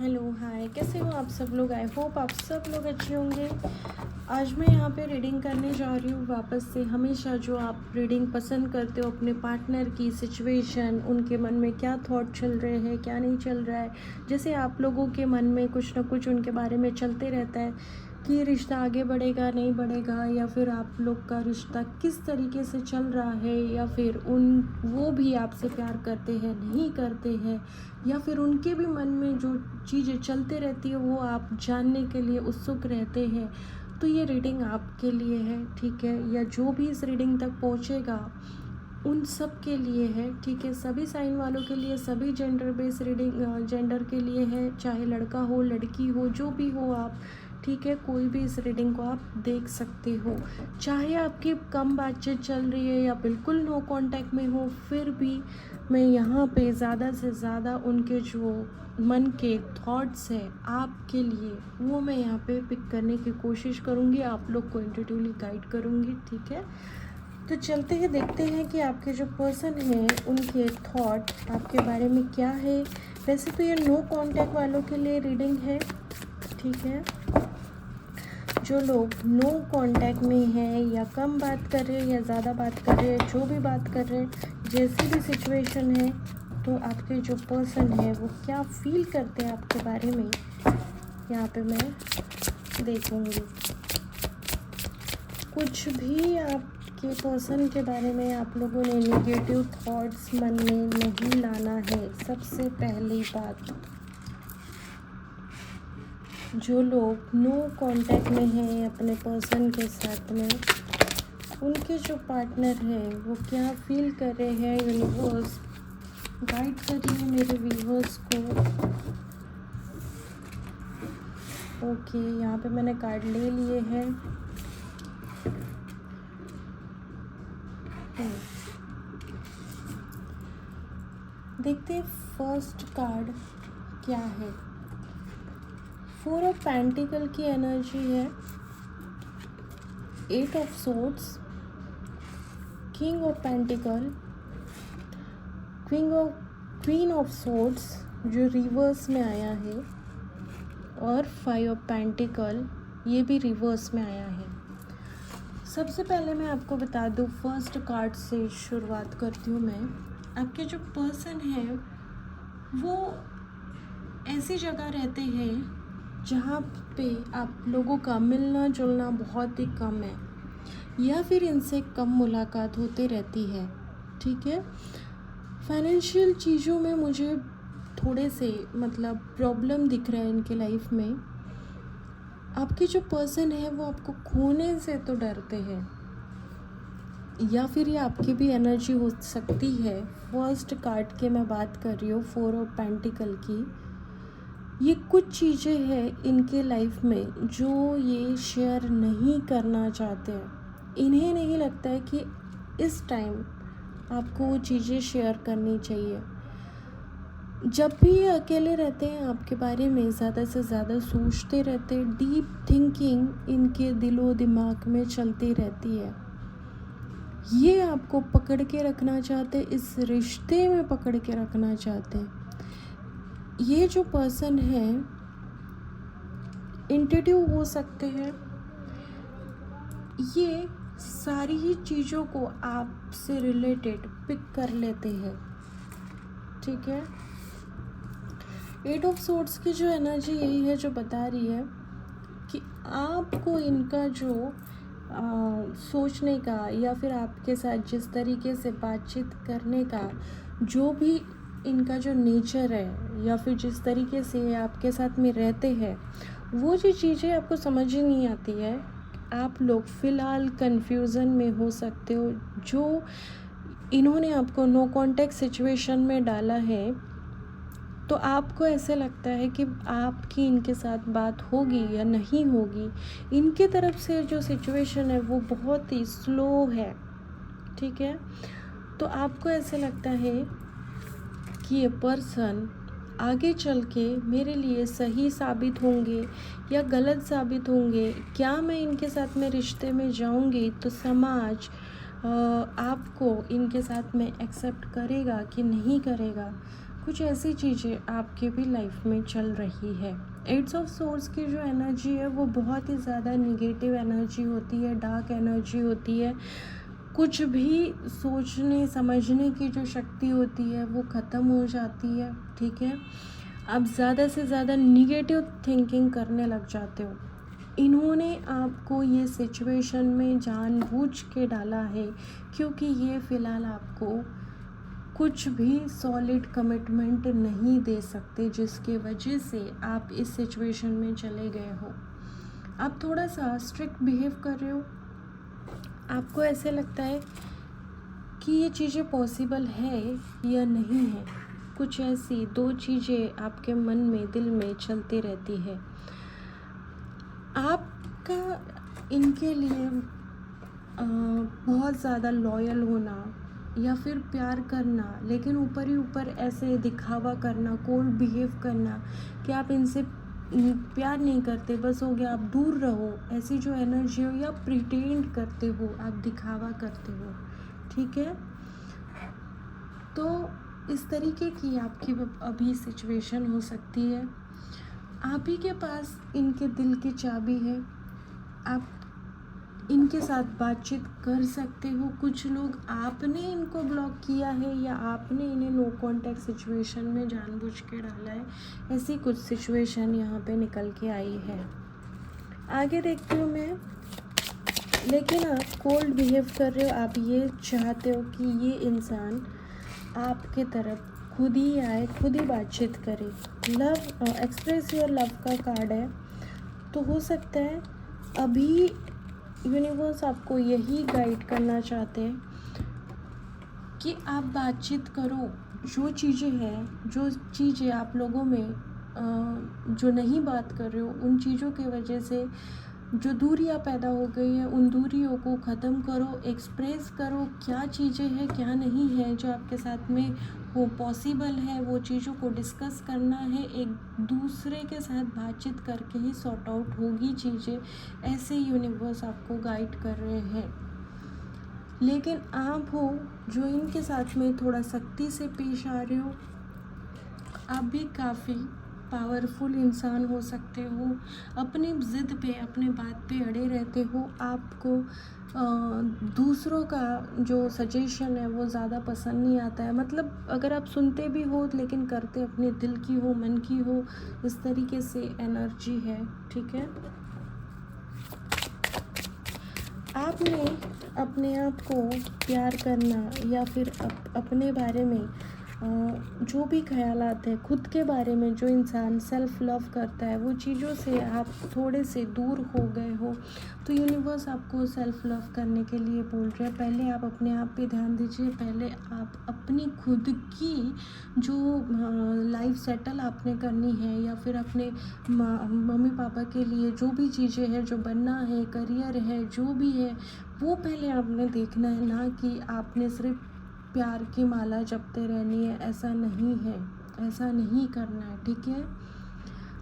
Hello hi, कैसे हो आप सब लोग। आई होप आप सब लोग अच्छे होंगे। आज मैं यहाँ पे रीडिंग करने जा रही हूँ वापस से। हमेशा जो आप रीडिंग पसंद करते हो अपने पार्टनर की सिचुएशन, उनके मन में क्या थॉट चल रहे हैं, क्या नहीं चल रहा है। जैसे आप लोगों के मन में कुछ ना कुछ उनके बारे में चलते रहता है कि रिश्ता आगे बढ़ेगा नहीं बढ़ेगा, या फिर आप लोग का रिश्ता किस तरीके से चल रहा है, या फिर वो भी आपसे प्यार करते हैं नहीं करते हैं, या फिर उनके भी मन में जो चीज़ें चलते रहती है वो आप जानने के लिए उत्सुक रहते हैं। तो ये रीडिंग आपके लिए है, ठीक है, या जो भी इस रीडिंग तक पहुँचेगा उन सब के लिए है, ठीक है। सभी साइन वालों के लिए, सभी जेंडर बेस्ड रीडिंग जेंडर के लिए है, चाहे लड़का हो लड़की हो जो भी हो आप, ठीक है। कोई भी इस रीडिंग को आप देख सकते हो, चाहे आपकी कम बातचीत चल रही है या बिल्कुल नो कांटेक्ट में हो, फिर भी मैं यहाँ पे ज़्यादा से ज़्यादा उनके जो मन के थॉट्स है आपके लिए वो मैं यहाँ पे पिक करने की कोशिश करूँगी, आप लोग को इंट्यूटिवली गाइड करूँगी, ठीक है। तो चलते हैं, देखते हैं कि आपके जो पर्सन हैं उनके थॉट आपके बारे में क्या है। वैसे तो ये नो कांटेक्ट वालों के लिए रीडिंग है, ठीक है। जो लोग नो कांटेक्ट में हैं या कम बात कर रहे हैं या ज़्यादा बात कर रहे हैं, जो भी बात कर रहे हैं, जैसी भी सिचुएशन है, तो आपके जो पर्सन है वो क्या फील करते हैं आपके बारे में, यहाँ पे मैं देखूँगी। कुछ भी आपके पर्सन के बारे में आप लोगों ने नेगेटिव थॉट्स मन में नहीं लाना है। सबसे पहली बात, जो लोग नो कांटेक्ट में हैं अपने पर्सन के साथ में, उनके जो पार्टनर है वो क्या फील कर रहे हैं। यूनिवर्स गाइड करिए मेरे व्यूअर्स को। ओके, यहाँ पे मैंने कार्ड ले लिए हैं। देखते हैं फर्स्ट कार्ड क्या है। 4 ऑफ पेंटिकल की एनर्जी है, 8 of swords, king of pentacle, queen of swords जो रिवर्स में आया है, और 5 ऑफ पेंटिकल ये भी रिवर्स में आया है। सबसे पहले मैं आपको बता दूँ, फर्स्ट कार्ड से शुरुआत करती हूँ मैं। आपके जो पर्सन है वो ऐसी जगह रहते हैं जहाँ पे आप लोगों का मिलना जुलना बहुत ही कम है, या फिर इनसे कम मुलाकात होती रहती है, ठीक है। फाइनेंशियल चीज़ों में मुझे थोड़े से प्रॉब्लम दिख रहा है इनके लाइफ में। आपके जो पर्सन है वो आपको खोने से तो डरते हैं, या फिर ये आपकी भी एनर्जी हो सकती है। फर्स्ट कार्ड के मैं बात कर रही हूँ, 4 ऑफ पेंटिकल की। ये कुछ चीज़ें हैं इनके लाइफ में जो ये शेयर नहीं करना चाहते हैं। इन्हें नहीं लगता है कि इस टाइम आपको वो चीज़ें शेयर करनी चाहिए। जब भी ये अकेले रहते हैं आपके बारे में ज़्यादा से ज़्यादा सोचते रहते हैं, डीप थिंकिंग इनके दिलो दिमाग में चलती रहती है। ये आपको पकड़ के रखना चाहते हैं, इस रिश्ते में पकड़ के रखना चाहते हैं। ये जो पर्सन है इंट्यूटिव हो सकते हैं, ये सारी ही चीज़ों को आपसे रिलेटेड पिक कर लेते हैं, ठीक है। 8 ऑफ सोर्ड्स की जो एनर्जी यही है जो बता रही है कि आपको इनका जो सोचने का, या फिर आपके साथ जिस तरीके से बातचीत करने का, जो भी इनका जो नेचर है, या फिर जिस तरीके से आपके साथ में रहते हैं, वो जो चीज़ें आपको समझ ही नहीं आती है। आप लोग फ़िलहाल कन्फ्यूज़न में हो सकते हो। जो इन्होंने आपको नो कांटेक्ट सिचुएशन में डाला है, तो आपको ऐसे लगता है कि आपकी इनके साथ बात होगी या नहीं होगी। इनके तरफ से जो सिचुएशन है वो बहुत ही स्लो है, ठीक है। तो आपको ऐसे लगता है कि ये पर्सन आगे चल के मेरे लिए सही साबित होंगे या गलत साबित होंगे। क्या मैं इनके साथ में रिश्ते में जाऊंगी तो समाज आपको इनके साथ में एक्सेप्ट करेगा कि नहीं करेगा। कुछ ऐसी चीज़ें आपके भी लाइफ में चल रही है। एट्स ऑफ सोर्स की जो एनर्जी है वो बहुत ही ज़्यादा निगेटिव एनर्जी होती है, डार्क एनर्जी होती है। कुछ भी सोचने समझने की जो शक्ति होती है वो ख़त्म हो जाती है, ठीक है। आप ज़्यादा से ज़्यादा निगेटिव थिंकिंग करने लग जाते हो। इन्होंने आपको ये सिचुएशन में जानबूझ के डाला है क्योंकि ये फ़िलहाल आपको कुछ भी सॉलिड कमिटमेंट नहीं दे सकते, जिसके वजह से आप इस सिचुएशन में चले गए हो। आप थोड़ा सा स्ट्रिक्ट बिहेव कर रहे हो। आपको ऐसे लगता है कि ये चीज़ें पॉसिबल है या नहीं है। कुछ ऐसी दो चीज़ें आपके मन में, दिल में चलती रहती है। आपका इनके लिए बहुत ज़्यादा लॉयल होना या फिर प्यार करना, लेकिन ऊपर ही ऊपर ऐसे दिखावा करना, कोल्ड बिहेव करना कि आप इनसे प्यार नहीं करते, बस हो गया, आप दूर रहो, ऐसी जो एनर्जी हो, या प्रिटेंड करते हो, आप दिखावा करते हो, ठीक है। तो इस तरीके की आपकी अभी सिचुएशन हो सकती है। आप ही के पास इनके दिल की चाबी है। आप इनके साथ बातचीत कर सकते हो। कुछ लोग आपने इनको ब्लॉक किया है या आपने इन्हें नो कांटेक्ट सिचुएशन में जानबूझ के डाला है। ऐसी कुछ सिचुएशन यहाँ पे निकल के आई है। आगे देखती हूँ मैं। लेकिन आप कोल्ड बिहेव कर रहे हो। आप ये चाहते हो कि ये इंसान आपके तरफ खुद ही आए, खुद ही बातचीत करे। लव, एक्सप्रेस योर लव का कार्ड है। तो हो सकता है अभी यूनिवर्स आपको यही गाइड करना चाहते हैं कि आप बातचीत करो। जो चीज़ें आप लोगों में जो नहीं बात कर रहे हो, उन चीज़ों की वजह से जो दूरियां पैदा हो गई है, उन दूरियों को ख़त्म करो। एक्सप्रेस करो क्या चीज़ें हैं, क्या नहीं है जो आपके साथ में वो पॉसिबल है। वो चीज़ों को डिस्कस करना है। एक दूसरे के साथ बातचीत करके ही सॉर्ट आउट होगी चीज़ें। ऐसे यूनिवर्स आपको गाइड कर रहे हैं। लेकिन आप हो जो इनके साथ में थोड़ा सख्ती से पेश आ रहे हो। आप भी काफ़ी पावरफुल इंसान हो सकते हो। अपनी ज़िद पे, अपने बात पे अड़े रहते हो। आपको दूसरों का जो सजेशन है वो ज़्यादा पसंद नहीं आता है। मतलब अगर आप सुनते भी हो लेकिन करते अपने दिल की हो, मन की हो, इस तरीके से एनर्जी है, ठीक है। आपने अपने आप को प्यार करना या फिर अपने बारे में जो भी ख्यालात है, खुद के बारे में, जो इंसान सेल्फ लव करता है, वो चीज़ों से आप थोड़े से दूर हो गए हो। तो यूनिवर्स आपको सेल्फ लव करने के लिए बोल रहे हैं। पहले आप अपने आप पे ध्यान दीजिए। पहले आप अपनी खुद की जो लाइफ सेटल आपने करनी है, या फिर अपने मम्मी पापा के लिए जो भी चीज़ें हैं, जो बनना है, करियर है, जो भी है, वो पहले आपने देखना है। ना कि आपने सिर्फ प्यार की माला जपते रहनी है। ऐसा नहीं है, ऐसा नहीं करना है, ठीक है।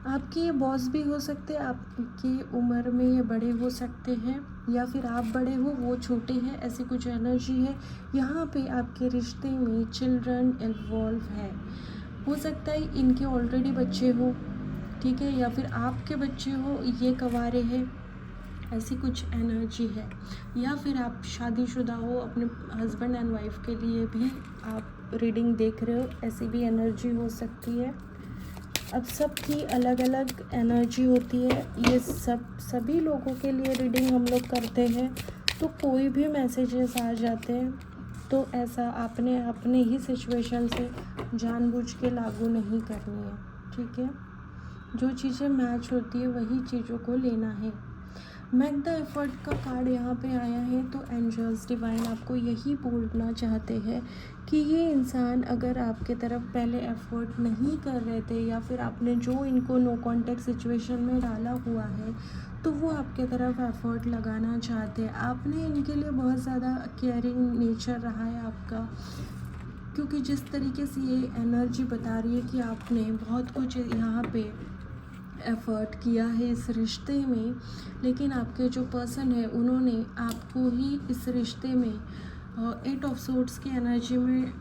आपके ये बॉस भी हो सकते हैं, आपकी उम्र में ये बड़े हो सकते हैं, या फिर आप बड़े हो, वो छोटे हैं। ऐसी कुछ एनर्जी है यहाँ पे। आपके रिश्ते में चिल्ड्रन इन्वॉल्व है। हो सकता है इनके ऑलरेडी बच्चे हो, ठीक है, या फिर आपके बच्चे हो, ये कवारे हैं। ऐसी कुछ एनर्जी है। या फिर आप शादीशुदा हो, अपने हस्बैंड एंड वाइफ के लिए भी आप रीडिंग देख रहे हो। ऐसी भी एनर्जी हो सकती है। अब सबकी अलग अलग एनर्जी होती है। ये सभी लोगों के लिए रीडिंग हम लोग करते हैं। तो कोई भी मैसेजेस आ जाते हैं तो ऐसा आपने अपने ही सिचुएशन से जानबूझ के लागू नहीं करनी है, ठीक है। जो चीज़ें मैच होती है वही चीज़ों को लेना है। मेक द एफर्ट का कार्ड यहाँ पे आया है। तो एंजल्स डिवाइन आपको यही बोलना चाहते हैं कि ये इंसान अगर आपके तरफ पहले एफर्ट नहीं कर रहे थे, या फिर आपने जो इनको नो कांटेक्ट सिचुएशन में डाला हुआ है, तो वो आपके तरफ एफर्ट लगाना चाहते हैं। आपने इनके लिए बहुत ज़्यादा केयरिंग नेचर रहा है आपका, क्योंकि जिस तरीके से ये एनर्जी बता रही है कि आपने बहुत कुछ यहाँ पे एफ़र्ट किया है इस रिश्ते में। लेकिन आपके जो पर्सन है उन्होंने आपको ही इस रिश्ते में 8 ऑफ सोर्ड्स की एनर्जी में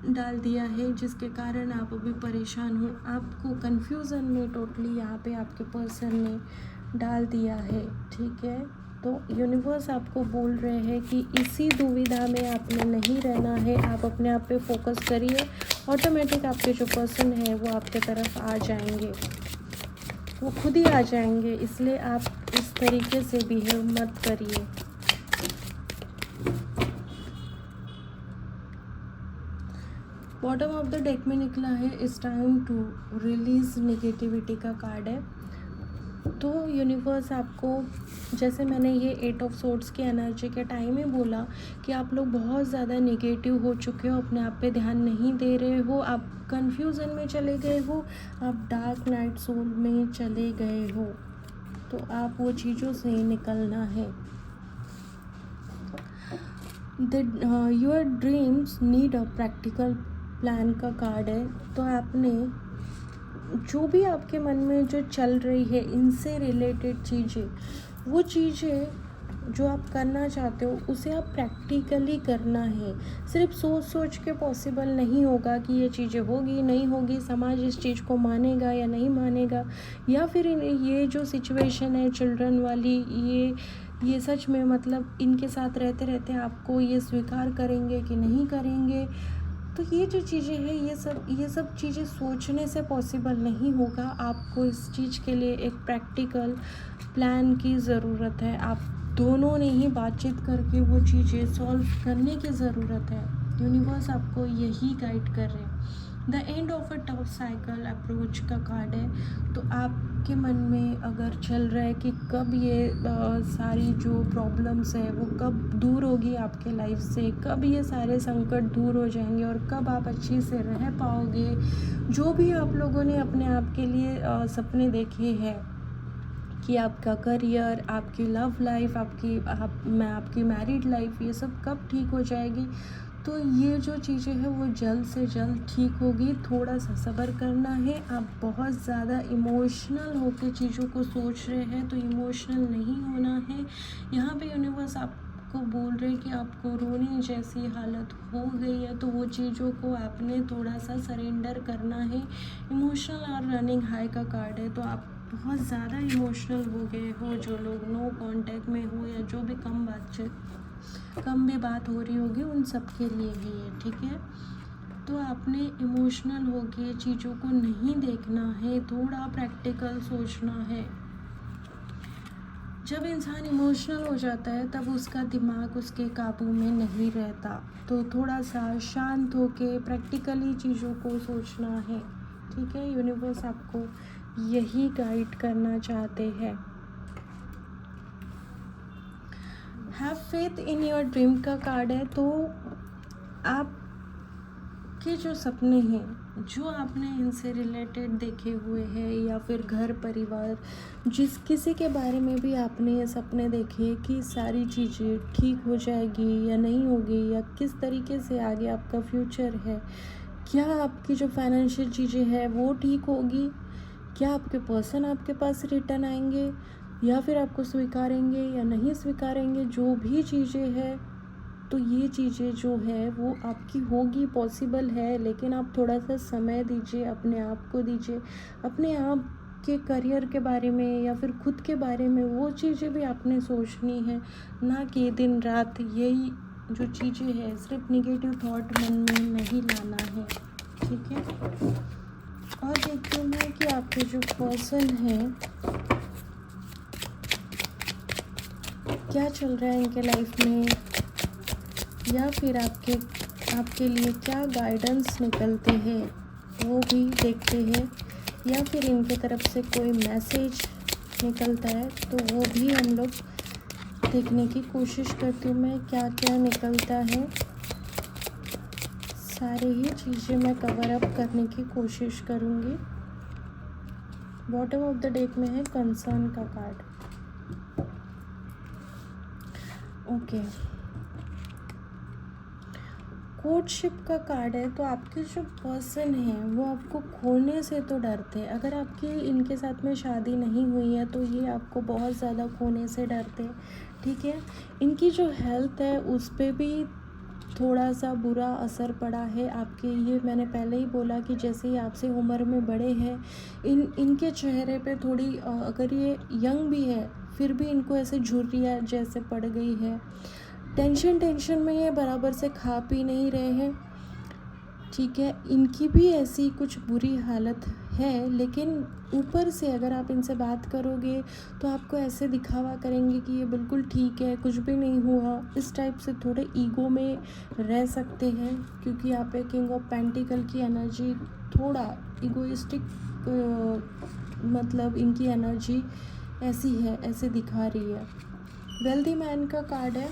डाल दिया है, जिसके कारण आप अभी परेशान हो, आपको कन्फ्यूज़न में टोटली यहाँ पे आपके पर्सन ने डाल दिया है। ठीक है, तो यूनिवर्स आपको बोल रहे हैं कि इसी दुविधा में आपने नहीं रहना है, आप अपने आप पे फोकस करिए, ऑटोमेटिक आपके जो पर्सन है वो आपके तरफ आ जाएंगे, वो खुद ही आ जाएंगे, इसलिए आप इस तरीके से बिहेव मत करिए। बॉटम ऑफ द डेक में निकला है it's time to release negativity का कार्ड है। तो यूनिवर्स आपको, जैसे मैंने ये 8 ऑफ सोर्ड्स की एनर्जी के टाइम ही बोला कि आप लोग बहुत ज़्यादा नेगेटिव हो चुके हो, अपने आप पे ध्यान नहीं दे रहे हो, आप कन्फ्यूज़न में चले गए हो, आप डार्क नाइट सोल में चले गए हो, तो आप वो चीज़ों से निकलना है। Your dreams need a practical plan का कार्ड है। तो आपने जो भी आपके मन में जो चल रही है इनसे रिलेटेड चीज़ें, वो चीज़ें जो आप करना चाहते हो उसे आप प्रैक्टिकली करना है। सिर्फ सोच सोच के पॉसिबल नहीं होगा कि ये चीज़ें होगी नहीं होगी, समाज इस चीज़ को मानेगा या नहीं मानेगा, या फिर ये जो सिचुएशन है चिल्ड्रन वाली, ये सच में मतलब इनके साथ रहते रहते आपको ये स्वीकार करेंगे कि नहीं करेंगे। तो ये जो चीज़ें हैं ये सब चीज़ें सोचने से पॉसिबल नहीं होगा, आपको इस चीज़ के लिए एक प्रैक्टिकल प्लान की ज़रूरत है। आप दोनों ने ही बातचीत करके वो चीज़ें सॉल्व करने की ज़रूरत है। यूनिवर्स आपको यही गाइड कर रहे हैं। The end of a tough cycle approach का कार्ड है। तो आपके मन में अगर चल रहा है कि कब ये सारी जो प्रॉब्लम्स है वो कब दूर होगी आपके लाइफ से, कब ये सारे संकट दूर हो जाएंगे और कब आप अच्छे से रह पाओगे, जो भी आप लोगों ने अपने आप के लिए सपने देखे हैं कि आपका करियर, आपकी लव लाइफ, आपकी मैरिड लाइफ, ये सब कब ठीक हो जाएगी, तो ये जो चीज़ें हैं वो जल्द से जल्द ठीक होगी। थोड़ा सा सब्र करना है। आप बहुत ज़्यादा इमोशनल होकर चीज़ों को सोच रहे हैं, तो इमोशनल नहीं होना है। यहाँ पे यूनिवर्स आपको बोल रहे हैं कि आपको रोने जैसी हालत हो गई है, तो वो चीज़ों को आपने थोड़ा सा सरेंडर करना है। इमोशनल और रनिंग हाई का कार्ड है, तो आप बहुत ज़्यादा इमोशनल हो गए हो, जो लोग नो कांटेक्ट में हो या जो भी कम भी बात हो रही होगी उन सब के लिए ही है। ठीक है, तो आपने इमोशनल हो के चीज़ों को नहीं देखना है, थोड़ा प्रैक्टिकल सोचना है। जब इंसान इमोशनल हो जाता है तब उसका दिमाग उसके काबू में नहीं रहता, तो थोड़ा सा शांत होके प्रैक्टिकली चीज़ों को सोचना है। ठीक है, यूनिवर्स आपको यही गाइड करना चाहते हैं। Have faith in your dream का कार्ड है। तो आपके जो सपने हैं, जो आपने इनसे रिलेटेड देखे हुए हैं, या फिर घर परिवार, जिस किसी के बारे में भी आपने ये सपने देखे कि सारी चीज़ें ठीक हो जाएगी या नहीं होगी, या किस तरीके से आगे आपका फ्यूचर है, क्या आपकी जो फाइनेंशियल चीज़ें हैं वो ठीक होगी, क्या आपके पर्सन आपके पास रिटर्न आएंगे, या फिर आपको स्वीकारेंगे या नहीं स्वीकारेंगे, जो भी चीज़ें हैं, तो ये चीज़ें जो है वो आपकी होगी, पॉसिबल है। लेकिन आप थोड़ा सा समय दीजिए, अपने आप को दीजिए, अपने आप के करियर के बारे में या फिर खुद के बारे में, वो चीज़ें भी आपने सोचनी है, ना कि दिन रात यही जो चीज़ें हैं सिर्फ निगेटिव थॉट मन में नहीं लाना है। ठीक है, और देखती हूँ मैं कि आपके जो पर्सन हैं क्या चल रहा है इनके लाइफ में, या फिर आपके लिए क्या गाइडेंस निकलते हैं वो भी देखते हैं, या फिर इनके तरफ से कोई मैसेज निकलता है तो वो भी हम लोग देखने की कोशिश करती हूँ मैं, क्या क्या निकलता है। सारी ही चीज़ें मैं कवर अप करने की कोशिश करूँगी। बॉटम ऑफ द डेक में है कंसर्न का कार्ड। ओके, कोर्टशिप का कार्ड है। तो आपके जो पर्सन हैं वो आपको खोने से तो डरते हैं। अगर आपकी इनके साथ में शादी नहीं हुई है तो ये आपको बहुत ज़्यादा खोने से डरते हैं। ठीक है, इनकी जो हेल्थ है उस पर भी थोड़ा सा बुरा असर पड़ा है आपके। ये मैंने पहले ही बोला कि जैसे ही आपसे उम्र में बड़े हैं, इनके चेहरे पे थोड़ी अगर ये यंग भी है फिर भी इनको ऐसे झुर्रियाँ जैसे पड़ गई है। टेंशन में ये बराबर से खा पी नहीं रहे हैं, ठीक है। इनकी भी ऐसी कुछ बुरी हालत है, लेकिन ऊपर से अगर आप इनसे बात करोगे तो आपको ऐसे दिखावा करेंगे कि ये बिल्कुल ठीक है, कुछ भी नहीं हुआ। इस टाइप से थोड़े ईगो में रह सकते हैं, क्योंकि यहाँ पे किंग ऑफ पेंटिकल की एनर्जी थोड़ा इगोइस्टिक, मतलब इनकी एनर्जी ऐसी है, ऐसे दिखा रही है। वेल्दी मैन का कार्ड है,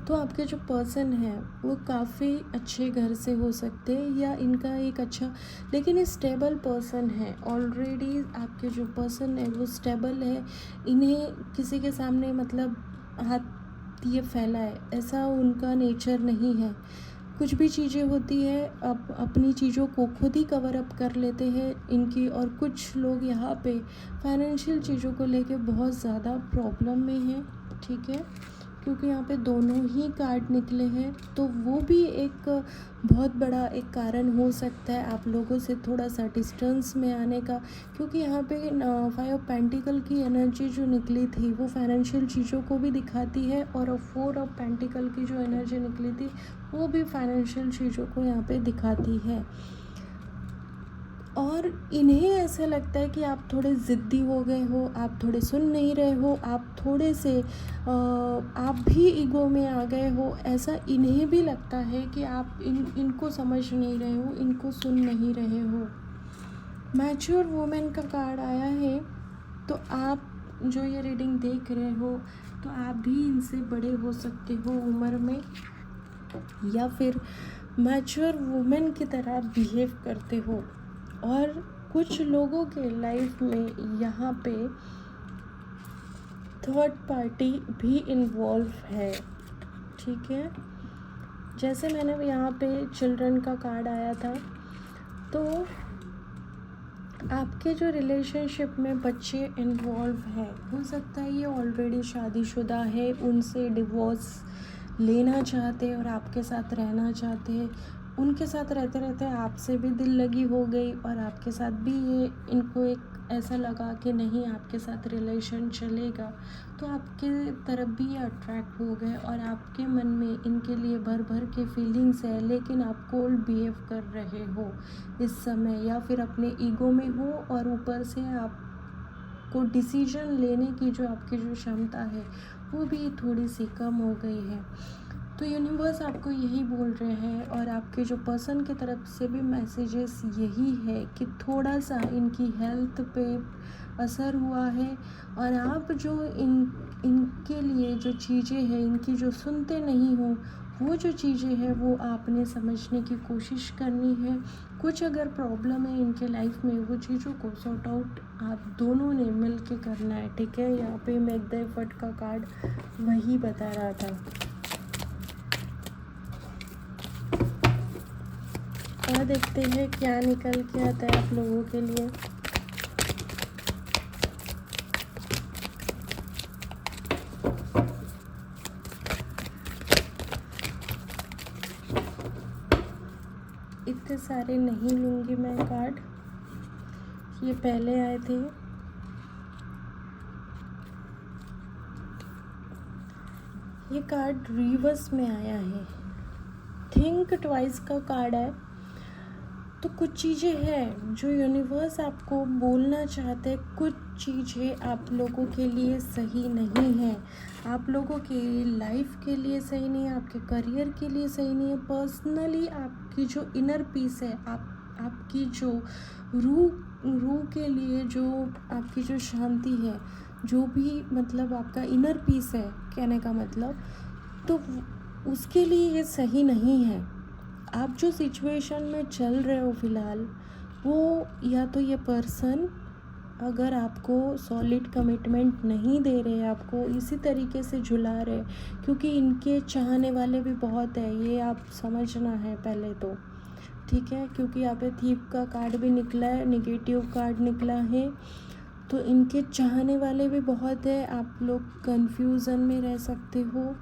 तो आपके जो पर्सन है वो काफ़ी अच्छे घर से हो सकते हैं, या इनका एक अच्छा लेकिन स्टेबल पर्सन है। ऑलरेडी आपके जो पर्सन है वो स्टेबल है। इन्हें किसी के सामने मतलब हाथ ये फैला है ऐसा उनका नेचर नहीं है। कुछ भी चीज़ें होती है अपनी चीज़ों को खुद ही कवर अप कर लेते हैं इनकी। और कुछ लोग यहाँ पे फाइनेंशियल चीज़ों को लेके बहुत ज़्यादा प्रॉब्लम में हैं, ठीक है, क्योंकि यहाँ पे दोनों ही कार्ड निकले हैं। तो वो भी एक बहुत बड़ा एक कारण हो सकता है आप लोगों से थोड़ा सा डिस्टेंस में आने का, क्योंकि यहाँ पे 5 ऑफ पेंटिकल की एनर्जी जो निकली थी वो फाइनेंशियल चीज़ों को भी दिखाती है, और 4 ऑफ पेंटिकल की जो एनर्जी निकली थी वो भी फाइनेंशियल चीज़ों को यहाँ पे दिखाती है। और इन्हें ऐसा लगता है कि आप थोड़े ज़िद्दी हो गए हो, आप थोड़े सुन नहीं रहे हो, आप थोड़े से आप भी ईगो में आ गए हो, ऐसा इन्हें भी लगता है कि आप इनको समझ नहीं रहे हो, इनको सुन नहीं रहे हो। मैच्योर वुमेन का कार्ड आया है, तो आप जो ये रीडिंग देख रहे हो तो आप भी इनसे बड़े हो सकते हो उम्र में, या फिर मैच्योर वुमेन की तरह बिहेव करते हो। और कुछ लोगों के लाइफ में यहाँ पे थर्ड पार्टी भी इन्वॉल्व है, ठीक है। जैसे मैंने यहाँ पे चिल्ड्रन का कार्ड आया था, तो आपके जो रिलेशनशिप में बच्चे इन्वॉल्व हैं, हो सकता है ये ऑलरेडी शादीशुदा है, उनसे डिवोर्स लेना चाहते हैं और आपके साथ रहना चाहते हैं। उनके साथ रहते रहते आपसे भी दिल लगी हो गई, और आपके साथ भी ये इनको एक ऐसा लगा कि नहीं आपके साथ रिलेशन चलेगा, तो आपके तरफ भी ये अट्रैक्ट हो गए, और आपके मन में इनके लिए भर भर के फीलिंग्स है, लेकिन आप कोल्ड बिहेव कर रहे हो इस समय, या फिर अपने ईगो में हो, और ऊपर से आपको डिसीजन लेने की जो आपकी जो क्षमता है वो भी थोड़ी सी कम हो गई है। तो यूनिवर्स आपको यही बोल रहे हैं, और आपके जो पर्सन की तरफ से भी मैसेजेस यही है कि थोड़ा सा इनकी हेल्थ पे असर हुआ है, और आप जो इनके लिए जो चीज़ें हैं, इनकी जो सुनते नहीं हो, वो जो चीज़ें हैं वो आपने समझने की कोशिश करनी है। कुछ अगर प्रॉब्लम है इनके लाइफ में, वो चीज़ों को सॉर्ट आउट आप दोनों ने मिल के करना है, ठीक है। यहाँ पे मेक द एफर्ट का कार्ड वही बता रहा था। और देखते हैं क्या निकल के आता है आप लोगों के लिए। इतने सारे नहीं लूँगी मैं कार्ड, ये पहले आए थे। ये कार्ड रिवर्स में आया है, थिंक ट्वाइस का कार्ड है। तो कुछ चीज़ें हैं जो यूनिवर्स आपको बोलना चाहते हैं, कुछ चीज़ें आप लोगों के लिए सही नहीं है, आप लोगों के लाइफ के लिए सही नहीं है, आपके करियर के लिए सही नहीं है। पर्सनली आपकी जो इनर पीस है, आपकी जो रूह के लिए जो आपकी जो शांति है, जो भी मतलब आपका इनर पीस है कहने का मतलब, तो उसके लिए ये सही नहीं है। आप जो सिचुएशन में चल रहे हो फ़िलहाल, वो या तो ये पर्सन अगर आपको सॉलिड कमिटमेंट नहीं दे रहे, आपको इसी तरीके से झुला रहे, क्योंकि इनके चाहने वाले भी बहुत है, ये आप समझना है पहले तो, ठीक है। क्योंकि यहाँ पे थीप का कार्ड भी निकला है, नेगेटिव कार्ड निकला है, तो इनके चाहने वाले भी बहुत है। आप लोग कंफ्यूजन में रह सकते हो,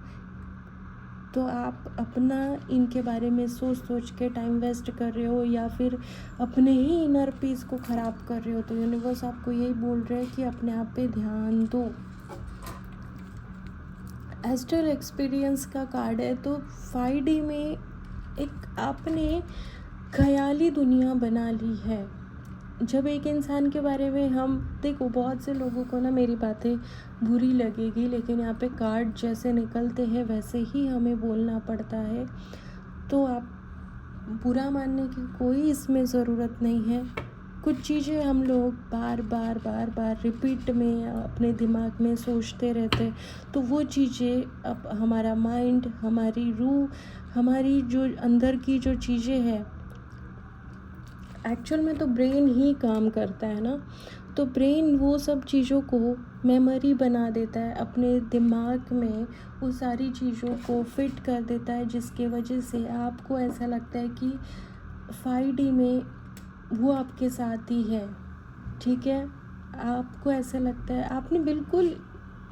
तो आप अपना इनके बारे में सोच सोच के टाइम वेस्ट कर रहे हो या फिर अपने ही इनर पीस को ख़राब कर रहे हो। तो यूनिवर्स आपको यही बोल रहा है कि अपने आप पे ध्यान दो। एस्ट्रल एक्सपीरियंस का कार्ड है, तो 5D में एक आपने ख़याली दुनिया बना ली है। जब एक इंसान के बारे में हम देखो, बहुत से लोगों को ना मेरी बातें बुरी लगेगी, लेकिन यहाँ पे कार्ड जैसे निकलते हैं वैसे ही हमें बोलना पड़ता है। तो आप बुरा मानने की कोई इसमें ज़रूरत नहीं है। कुछ चीज़ें हम लोग बार बार रिपीट में अपने दिमाग में सोचते रहते, तो वो चीज़ें अब हमारा माइंड, हमारी रूह, हमारी जो अंदर की जो चीज़ें हैं, एक्चुअल में तो ब्रेन ही काम करता है ना, तो ब्रेन वो सब चीज़ों को मेमोरी बना देता है, अपने दिमाग में वो सारी चीज़ों को फिट कर देता है, जिसके वजह से आपको ऐसा लगता है कि 5D में वो आपके साथ ही है। ठीक है, आपको ऐसा लगता है आपने बिल्कुल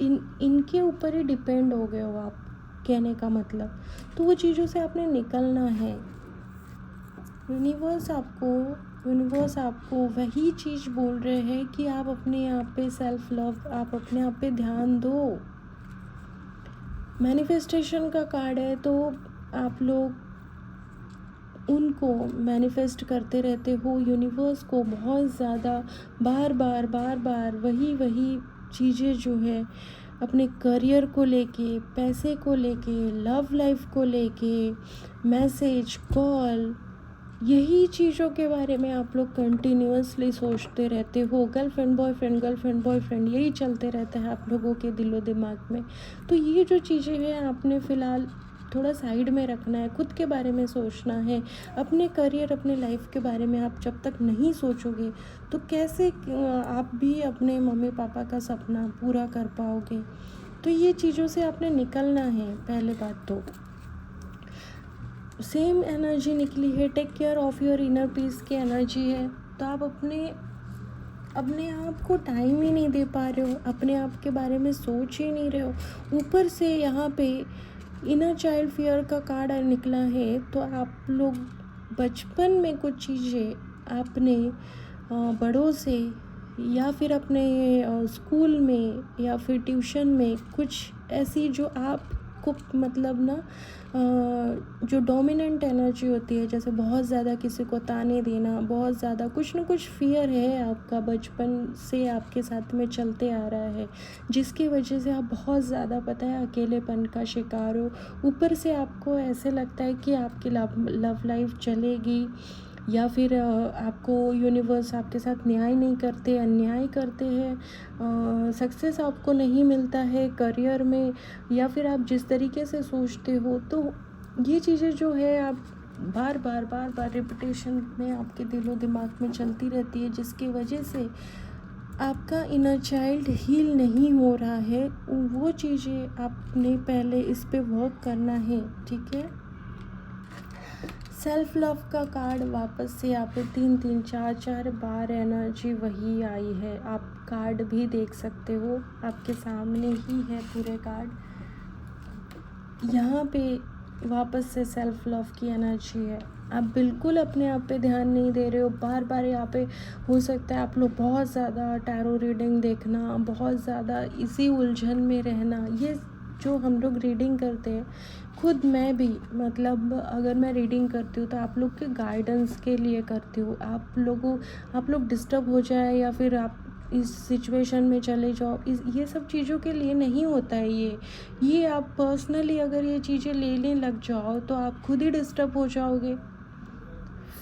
इनके ऊपर ही डिपेंड हो गए हो आप, कहने का मतलब। तो वो चीज़ों से आपने निकलना है। यूनिवर्स आपको वही चीज़ बोल रहे हैं कि आप अपने आप पे सेल्फ लव, आप अपने आप पे ध्यान दो। मैनिफेस्टेशन का कार्ड है, तो आप लोग उनको मैनिफेस्ट करते रहते हो। यूनिवर्स को बहुत ज़्यादा बार बार वही चीज़ें जो है अपने करियर को लेके, पैसे को लेके, लव लाइफ को लेके, मैसेज, कॉल, यही चीज़ों के बारे में आप लोग कंटिन्यूअसली सोचते रहते हो। गर्लफ्रेंड बॉयफ्रेंड यही चलते रहता है आप लोगों के दिलो दिमाग में। तो ये जो चीज़ें हैं आपने फ़िलहाल थोड़ा साइड में रखना है, खुद के बारे में सोचना है। अपने करियर, अपने लाइफ के बारे में आप जब तक नहीं सोचोगे तो कैसे आप भी अपने मम्मी पापा का सपना पूरा कर पाओगे। तो ये चीज़ों से आपने निकलना है। पहले बात तो सेम एनर्जी निकली है, take care of your inner peace की एनर्जी है। तो आप अपने आप को टाइम ही नहीं दे पा रहे हो, अपने आप के बारे में सोच ही नहीं रहे हो। ऊपर से यहाँ पे इनर चाइल्ड फियर का कार्ड निकला है। तो आप लोग बचपन में कुछ चीज़ें आपने बड़ों से या फिर अपने स्कूल में या फिर ट्यूशन में कुछ ऐसी जो आपको मतलब ना जो डोमिनेंट एनर्जी होती है, जैसे बहुत ज़्यादा किसी को ताने देना, बहुत ज़्यादा कुछ ना कुछ फियर है आपका, बचपन से आपके साथ में चलते आ रहा है, जिसकी वजह से आप बहुत ज़्यादा पता है अकेलेपन का शिकार हो। ऊपर से आपको ऐसे लगता है कि आपकी लव लाइफ चलेगी या फिर आपको यूनिवर्स आपके साथ न्याय नहीं करते, अन्याय करते हैं, सक्सेस आपको नहीं मिलता है करियर में, या फिर आप जिस तरीके से सोचते हो। तो ये चीज़ें जो है आप बार बार रिपीटेशन में आपके दिलो दिमाग में चलती रहती है, जिसकी वजह से आपका इनर चाइल्ड हील नहीं हो रहा है। वो चीज़ें आपने पहले इस पे वर्क करना है। ठीक है, सेल्फ लव का कार्ड वापस से यहाँ पे 3 4 बार एनर्जी वही आई है। आप कार्ड भी देख सकते हो, आपके सामने ही है पूरे कार्ड। यहाँ पे वापस से सेल्फ लव की एनर्जी है। आप बिल्कुल अपने आप पे ध्यान नहीं दे रहे हो। बार यहाँ पे हो सकता है आप लोग बहुत ज़्यादा टैरो रीडिंग देखना, बहुत ज़्यादा इसी उलझन में रहना। ये जो हम लोग रीडिंग करते हैं, खुद मैं भी मतलब अगर मैं रीडिंग करती हूँ तो आप लोग के गाइडेंस के लिए करती हूँ। आप लोग डिस्टर्ब हो जाए या फिर आप इस सिचुएशन में चले जाओ, ये सब चीज़ों के लिए नहीं होता है। ये आप पर्सनली अगर ये चीज़ें लेने लग जाओ तो आप खुद ही डिस्टर्ब हो जाओगे।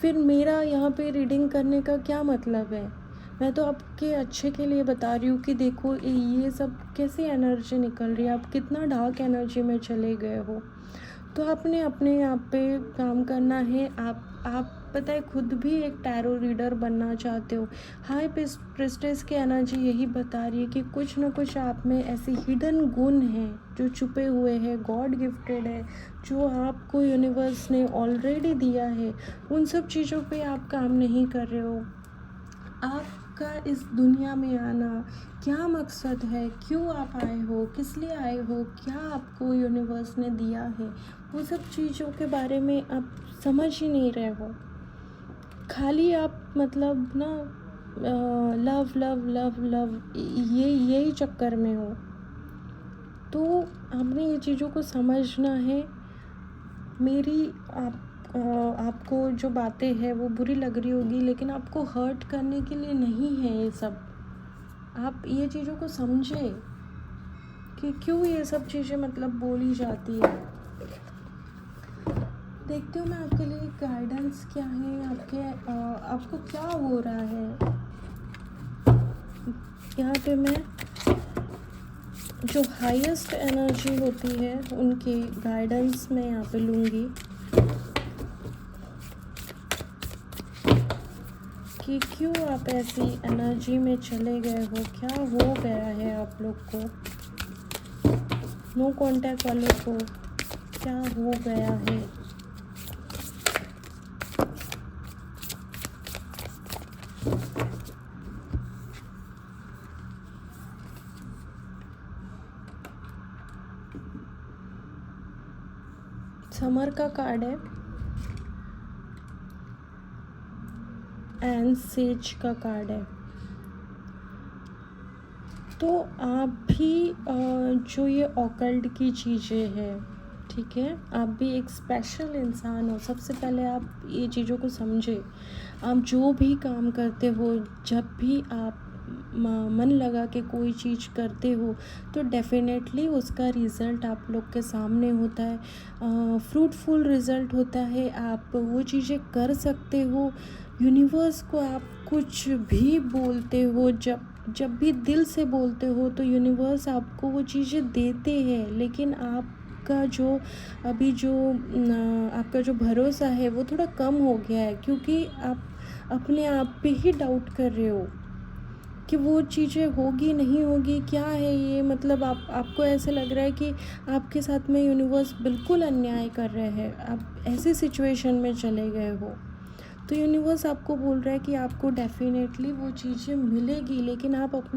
फिर मेरा यहाँ पे रीडिंग करने का क्या मतलब है। मैं तो आपके अच्छे के लिए बता रही हूँ कि देखो ये सब कैसे एनर्जी निकल रही है, आप कितना डार्क एनर्जी में चले गए हो। तो आपने अपने आप पे काम करना है। आप पता है खुद भी एक टैरो रीडर बनना चाहते हो। हाई प्रिस्टेस की एनर्जी यही बता रही है कि कुछ ना कुछ आप में ऐसे हिडन गुण हैं जो छुपे हुए हैं, गॉड गिफ्टेड है, जो आपको यूनिवर्स ने ऑलरेडी दिया है। उन सब चीज़ों पे आप काम नहीं कर रहे हो। आप आपका इस दुनिया में आना क्या मकसद है, क्यों आप आए हो, किस लिए आए हो, क्या आपको यूनिवर्स ने दिया है, वो सब चीज़ों के बारे में आप समझ ही नहीं रहे हो। खाली आप मतलब ना लव लव लव लव यही चक्कर में हो। तो हमने ये चीज़ों को समझना है। मेरी आपको जो बातें हैं वो बुरी लग रही होगी, लेकिन आपको हर्ट करने के लिए नहीं है ये सब। आप ये चीज़ों को समझें कि क्यों ये सब चीज़ें मतलब बोली जाती है। देखती हूँ मैं आपके लिए गाइडेंस क्या है, आपको क्या हो रहा है। यहाँ पे मैं जो हाईएस्ट एनर्जी होती है उनके गाइडेंस मैं यहाँ पे लूँगी कि क्यों आप ऐसी एनर्जी में चले गए हो, क्या हो गया है आप लोग को, नो कांटेक्ट वालों को क्या हो गया है। समर का कार्ड है एंड सेज का कार्ड है। तो आप भी जो ये ऑकल्ट की चीज़ें हैं, ठीक है, आप भी एक स्पेशल इंसान हो। सबसे पहले आप ये चीज़ों को समझें। आप जो भी काम करते हो, जब भी आप मन लगा के कोई चीज़ करते हो तो डेफिनेटली उसका रिज़ल्ट आप लोग के सामने होता है, फ्रूटफुल रिज़ल्ट होता है। आप वो चीज़ें कर सकते हो। यूनिवर्स को आप कुछ भी बोलते हो, जब भी दिल से बोलते हो तो यूनिवर्स आपको वो चीज़ें देते हैं। लेकिन आपका जो भरोसा है वो थोड़ा कम हो गया है, क्योंकि आप अपने आप पे ही डाउट कर रहे हो कि वो चीज़ें होगी नहीं होगी, क्या है ये। मतलब आपको ऐसे लग रहा है कि आपके साथ में यूनिवर्स बिल्कुल अन्याय कर रहे हैं, आप ऐसी सिचुएशन में चले गए हो। तो यूनिवर्स आपको बोल रहा है कि आपको डेफिनेटली वो चीज़ें मिलेगी, लेकिन आप अपने